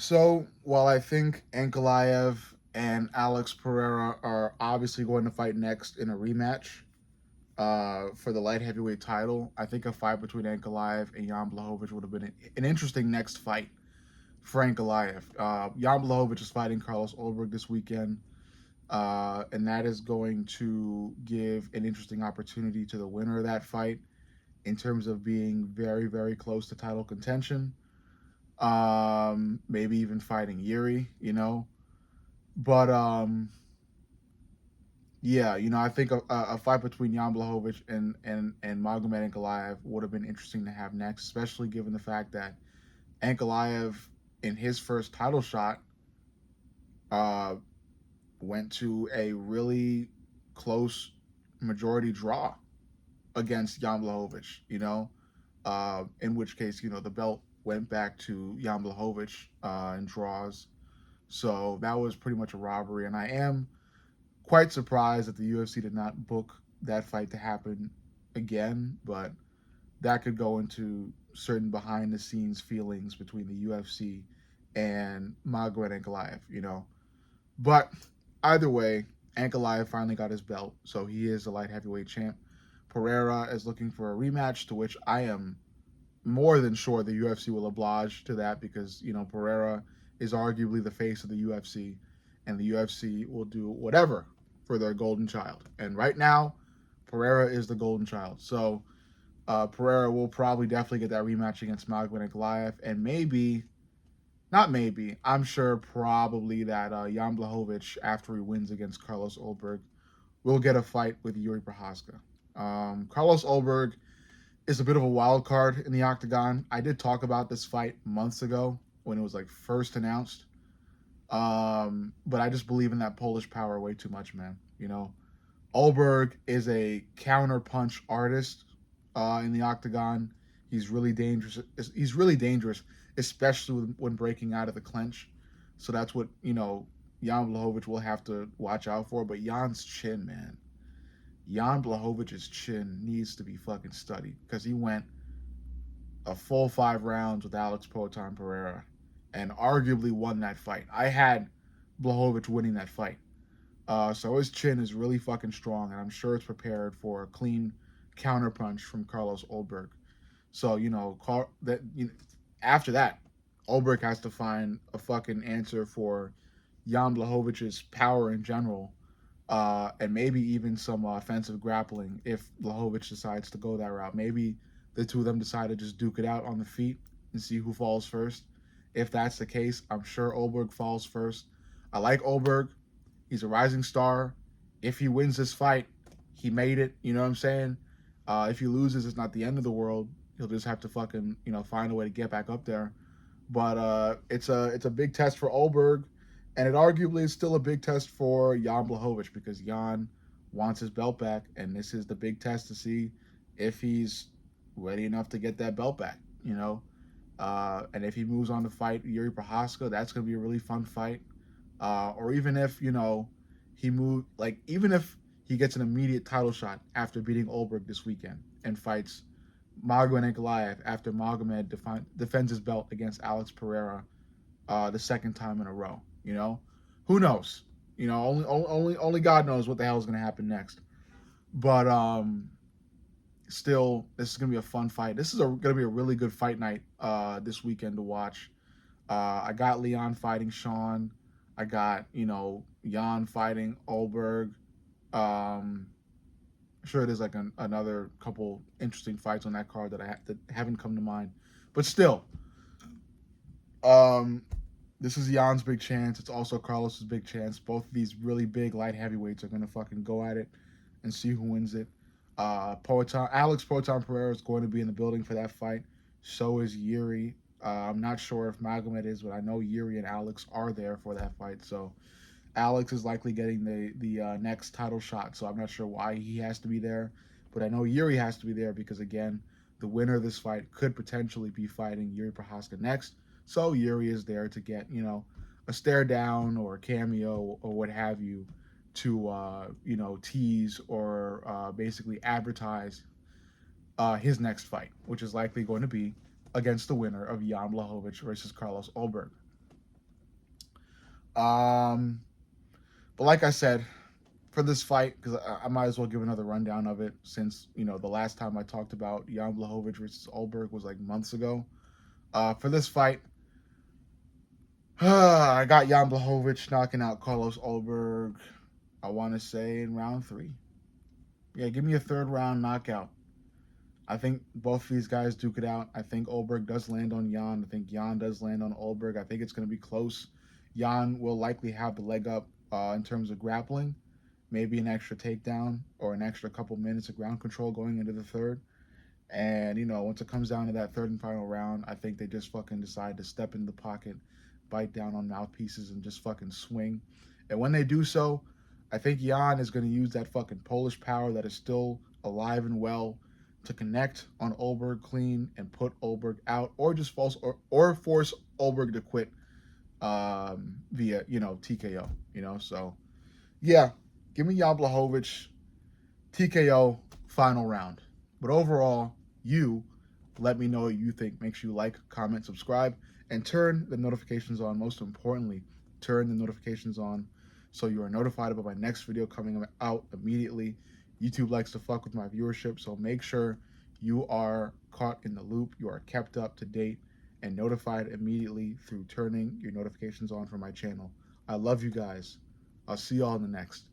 So while I think Ankalaev and Alex Pereira are obviously going to fight next in a rematch for the light heavyweight title, I think a fight between Ankalaev and Jan Blachowicz would have been an interesting next fight for Ankalaev. Jan Blachowicz is fighting Carlos Ulberg this weekend, and that is going to give an interesting opportunity to the winner of that fight in terms of being very, very close to title contention. Maybe even fighting Yuri. But yeah, I think a fight between Jan Blachowicz and Magomed Ankalaev would have been interesting to have next, especially given the fact that Ankalaev in his first title shot uh, went to a really close majority draw against Jan Blachowicz. In which case the belt went back to Jan Blachowicz in draws. So that was pretty much a robbery, and I am quite surprised that the UFC did not book that fight to happen again, but that could go into certain behind the scenes feelings between the UFC and Magomed Ankalaev. But either way, Ankalaev finally got his belt, so he is the light heavyweight champ. Pereira is looking for a rematch, to which I am more than sure the UFC will oblige to that because, Pereira is arguably the face of the UFC, and the UFC will do whatever for their golden child. And right now, Pereira is the golden child. So Pereira will probably definitely get that rematch against Magomed Ankalaev, and maybe, not maybe, I'm sure probably that Jan Blachowicz, after he wins against Carlos Ulberg, will get a fight with Yuri Prohaska. Carlos Ulberg is a bit of a wild card in the octagon. I did talk about this fight months ago when it was like first announced. But I just believe in that Polish power way too much, man. Ulberg is a counter punch artist in the octagon. He's really dangerous. He's really dangerous, especially when breaking out of the clinch. So that's what Jan Blachowicz will have to watch out for. But Jan's chin, man. Jan Blachowicz's chin needs to be fucking studied because he went a full 5 rounds with Alex Poatan Pereira and arguably won that fight. I had Blachowicz winning that fight. So his chin is really fucking strong, and I'm sure it's prepared for a clean counterpunch from Carlos Ulberg. So after that, Ulberg has to find a fucking answer for Jan Blachowicz's power in general, and maybe even some offensive grappling if Blachowicz decides to go that route. Maybe the two of them decide to just duke it out on the feet and see who falls first. If that's the case, I'm sure Ulberg falls first. I like Ulberg. He's a rising star. If he wins this fight, he made it. You know what I'm saying? If he loses, it's not the end of the world. He'll just have to fucking find a way to get back up there. But it's a big test for Ulberg, and it arguably is still a big test for Jan Blachowicz because Jan wants his belt back, and this is the big test to see if he's ready enough to get that belt back. And if he moves on to fight Yuri Prohaska, that's going to be a really fun fight. Or even if even if he gets an immediate title shot after beating Ulberg this weekend and fights Magomed Ankalaev after Magomed defends his belt against Alex Pereira the second time in a row. Who knows? Only God knows what the hell is going to happen next. But still, this is going to be a fun fight. This is going to be a really good fight night this weekend to watch. I got Leon fighting Sean. I got Jan fighting Ulberg. Sure, there's like another couple interesting fights on that card that haven't come to mind, but still, um, this is Jan's big chance. It's also Carlos's big chance. Both of these really big light heavyweights are gonna fucking go at it and see who wins it. Alex Poatan Pereira is going to be in the building for that fight. So is Yuri. I'm not sure if Magomed is, but I know Yuri and Alex are there for that fight. So Alex is likely getting the next title shot. So I'm not sure why he has to be there, but I know Yuri has to be there because again, the winner of this fight could potentially be fighting Yuri Prohaska next. So Yuri is there to get a stare down or a cameo or what have you to tease or basically advertise his next fight, which is likely going to be against the winner of Jan Blachowicz versus Carlos Ulberg. Um, but like I said, for this fight, because I might as well give another rundown of it since, the last time I talked about Jan Blachowicz versus Ulberg was like months ago. For this fight, I got Jan Blachowicz knocking out Carlos Ulberg, I want to say in round 3. Yeah, give me a third round knockout. I think both of these guys duke it out. I think Ulberg does land on Jan. I think Jan does land on Ulberg. I think it's going to be close. Jan will likely have the leg up in terms of grappling, maybe an extra takedown or an extra couple minutes of ground control going into the third. And, once it comes down to that third and final round, I think they just fucking decide to step in the pocket, bite down on mouthpieces, and just fucking swing. And when they do so, I think Jan is going to use that fucking Polish power that is still alive and well to connect on Ulberg clean and put Ulberg out, or just force Ulberg to quit via TKO. So yeah, give me Jan Blachowicz TKO final round. But overall, you let me know what you think. Make sure you like, comment, subscribe, and turn the notifications on. Most importantly, turn the notifications on so you are notified about my next video coming out immediately. YouTube likes to fuck with my viewership, so make sure you are caught in the loop, you are kept up to date, and notified immediately through turning your notifications on for my channel. I love you guys. I'll see y'all in the next.